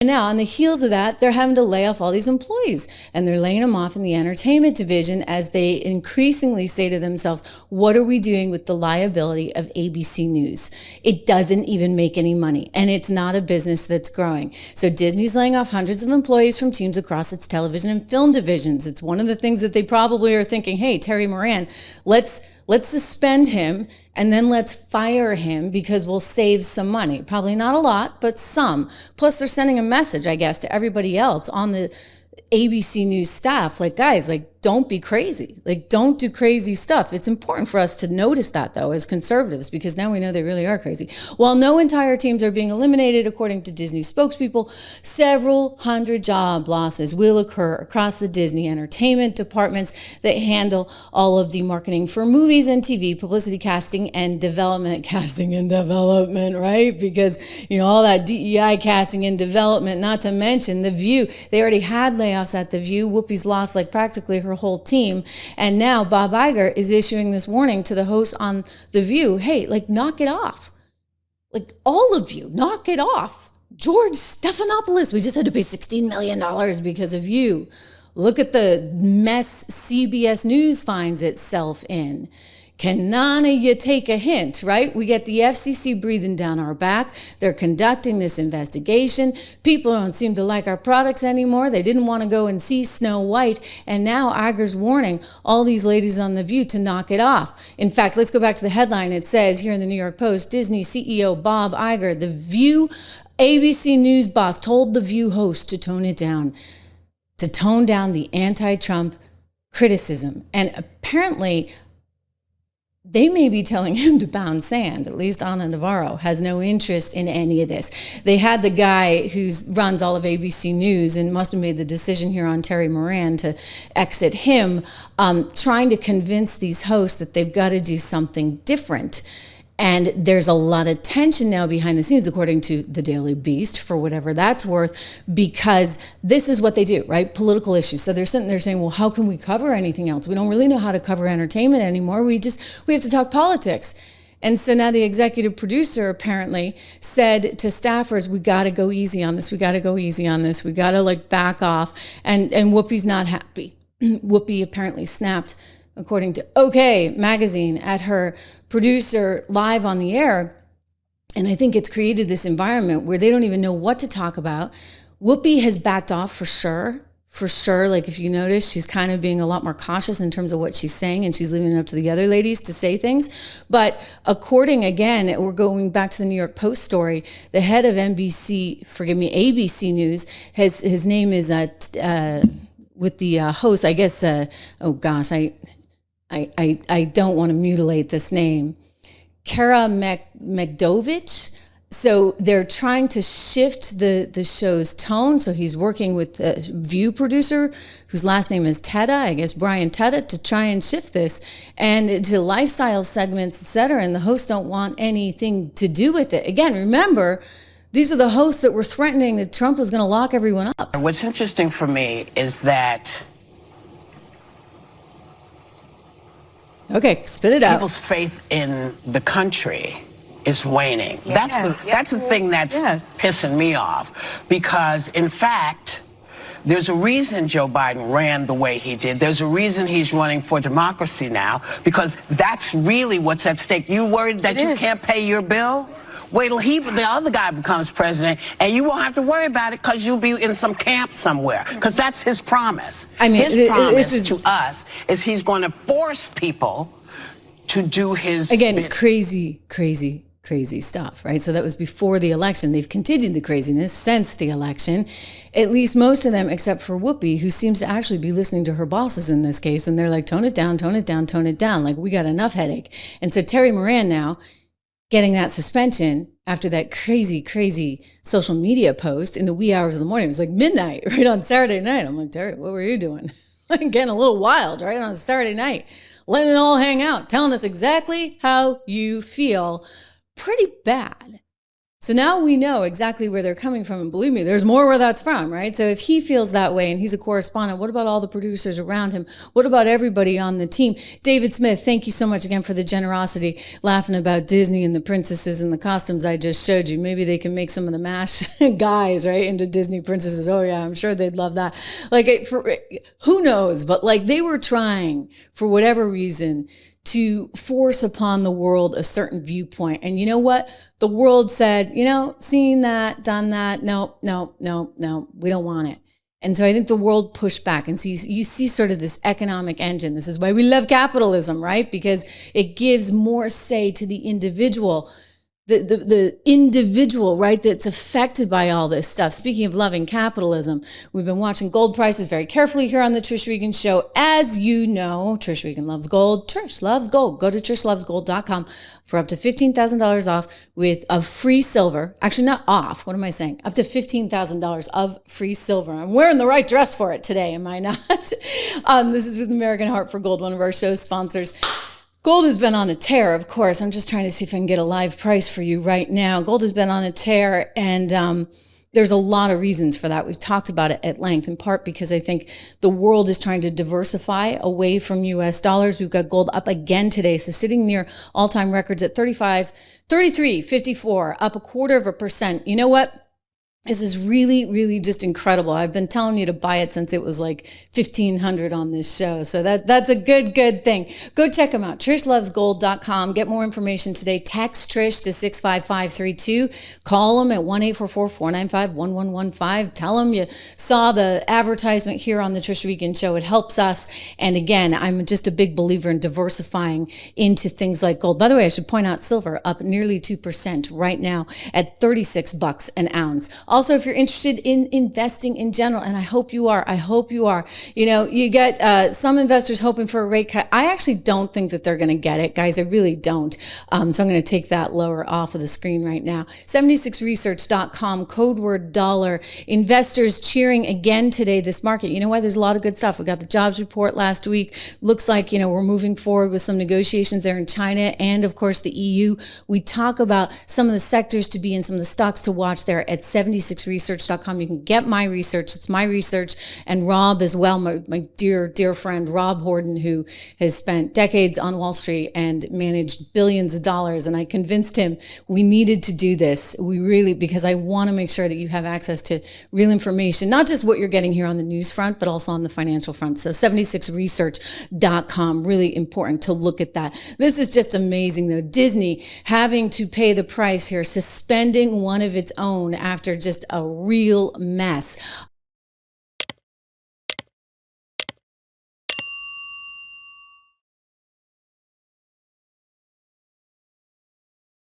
And now on the heels of that, they're having to lay off all these employees, and they're laying them off in the entertainment division as they increasingly say to themselves, what are we doing with the liability of ABC News? It doesn't even make any money, and it's not a business that's growing. So Disney's laying off hundreds of employees from teams across its television and film divisions. It's one of the things that they probably are thinking, hey, Terry Moran, let's suspend him and then let's fire him because we'll save some money. Probably not a lot, but some. Plus, they're sending a message, I guess, to everybody else on the ABC News staff, like, guys, like, don't be crazy. Like, don't do crazy stuff. It's important for us to notice that, though, as conservatives, because now we know they really are crazy. While no entire teams are being eliminated, according to Disney spokespeople, several hundred job losses will occur across the Disney entertainment departments that handle all of the marketing for movies and TV, publicity, casting and development, right? Because, you know, all that DEI casting and development, not to mention The View. They already had layoffs at The View. Whoopi's lost like practically her whole team. And now Bob Iger is issuing this warning to the hosts on The View. Hey, like, knock it off. Like, all of you, knock it off. George Stephanopoulos, we just had to pay $16 million because of you. Look at the mess CBS News finds itself in. Can none of you take a hint, right? We get the FCC breathing down our back. They're conducting this investigation. People don't seem to like our products anymore. They didn't want to go and see Snow White. And now Iger's warning all these ladies on The View to knock it off. In fact, let's go back to the headline. It says here in the New York Post, Disney CEO Bob Iger, The View ABC News boss, told The View host to tone it down, to tone down the anti-Trump criticism. And apparently, they may be telling him to pound sand. At least Ana Navarro has no interest in any of this. They had the guy who runs all of ABC News and must have made the decision here on Terry Moran to exit him, trying to convince these hosts that they've got to do something different. And there's a lot of tension now behind the scenes, according to the Daily Beast, for whatever that's worth, because this is what they do, right? Political issues. So they're sitting there saying, well, how can we cover anything else? We don't really know how to cover entertainment anymore. We have to talk politics. And so now the executive producer apparently said to staffers, we got to go easy on this. We got to go easy on this. We got to like back off. And Whoopi's not happy. Whoopi apparently snapped, according to OK Magazine, at her producer live on the air. And I think it's created this environment where they don't even know what to talk about. Whoopi has backed off for sure. Like, if you notice, she's kind of being a lot more cautious in terms of what she's saying, and she's leaving it up to the other ladies to say things. But again, we're going back to the New York Post story. The head of ABC News, his name is with the host, I guess, I don't want to mutilate this name, Kara Megdovich. So they're trying to shift the show's tone. So he's working with the View producer, whose last name is Teta, I guess Brian Teta, to try and shift this and to lifestyle segments, et cetera. And the hosts don't want anything to do with it. Again, remember, these are the hosts that were threatening that Trump was going to lock everyone up. What's interesting for me is that okay, spit it out. People's faith in the country is waning. Yes. That's the thing that's pissing me off. Because, in fact, there's a reason Joe Biden ran the way he did. There's a reason he's running for democracy now, because that's really what's at stake. You worried that you can't pay your bill? Wait till the other guy becomes president, and you won't have to worry about it because you'll be in some camp somewhere. Because that's his promise. I mean, his promise to us is he's going to force people to do his bit. Crazy stuff, right? So that was before the election. They've continued the craziness since the election, at least most of them, except for Whoopi, who seems to actually be listening to her bosses in this case. And they're like, tone it down, tone it down, tone it down. Like, we got enough headache. And so Terry Moran now getting that suspension after that crazy social media post in the wee hours of the morning. It was like midnight, right on Saturday night. I'm like, Terry, what were you doing? Getting a little wild, right, on Saturday night. Letting it all hang out, telling us exactly how you feel. Pretty bad. So now we know exactly where they're coming from. And believe me, there's more where that's from, right? So if he feels that way and he's a correspondent, what about all the producers around him? What about everybody on the team? David Smith, thank you so much again for the generosity, laughing about Disney and the princesses and the costumes I just showed you. Maybe they can make some of the MASH guys, right, into Disney princesses. Oh yeah, I'm sure they'd love that. Like, who knows? But like, they were trying, for whatever reason, to force upon the world a certain viewpoint. And you know what? The world said, seen that, done that. No, we don't want it. And so I think the world pushed back. And so you see sort of this economic engine. This is why we love capitalism, right? Because it gives more say to the individual. The individual, right, that's affected by all this stuff. Speaking of loving capitalism, we've been watching gold prices very carefully here on the Trish Regan Show. As you know, Trish Regan loves gold. Trish loves gold. Go to trishlovesgold.com for up to $15,000 off with a free silver. Actually, not off. What am I saying? Up to $15,000 of free silver. I'm wearing the right dress for it today, am I not? This is with American Heart for Gold, one of our show sponsors. Gold has been on a tear, of course. I'm just trying to see if I can get a live price for you right now. Gold has been on a tear, and there's a lot of reasons for that. We've talked about it at length, in part because I think the world is trying to diversify away from U.S. dollars. We've got gold up again today, so sitting near all-time records at 33.54, up 0.25%. You know what? This is really, really just incredible. I've been telling you to buy it since it was like $1,500 on this show. So that's a good thing. Go check them out. TrishLovesGold.com. Get more information today. Text Trish to 65532. Call them at 1-844-495-1115. Tell them you saw the advertisement here on the Trish Regan Show. It helps us. And again, I'm just a big believer in diversifying into things like gold. By the way, I should point out silver up nearly 2% right now at $36 an ounce. Also, if you're interested in investing in general, and I hope you are, you get some investors hoping for a rate cut. I actually don't think that they're going to get it, guys. I really don't. So I'm going to take that lower off of the screen right now. 76research.com, code word dollar. Investors cheering again today, this market. You know why? There's a lot of good stuff. We got the jobs report last week. Looks like, we're moving forward with some negotiations there in China and, of course, the EU. We talk about some of the sectors to be in, some of the stocks to watch there at 76research.com. You can get my research. It's my research, and Rob as well, my dear friend Rob Horton, who has spent decades on Wall Street and managed billions of dollars. And I convinced him we needed to do this. Because I want to make sure that you have access to real information, not just what you're getting here on the news front, but also on the financial front. So 76research.com, really important to look at that. This is just amazing though. Disney having to pay the price here, suspending one of its own after just a real mess.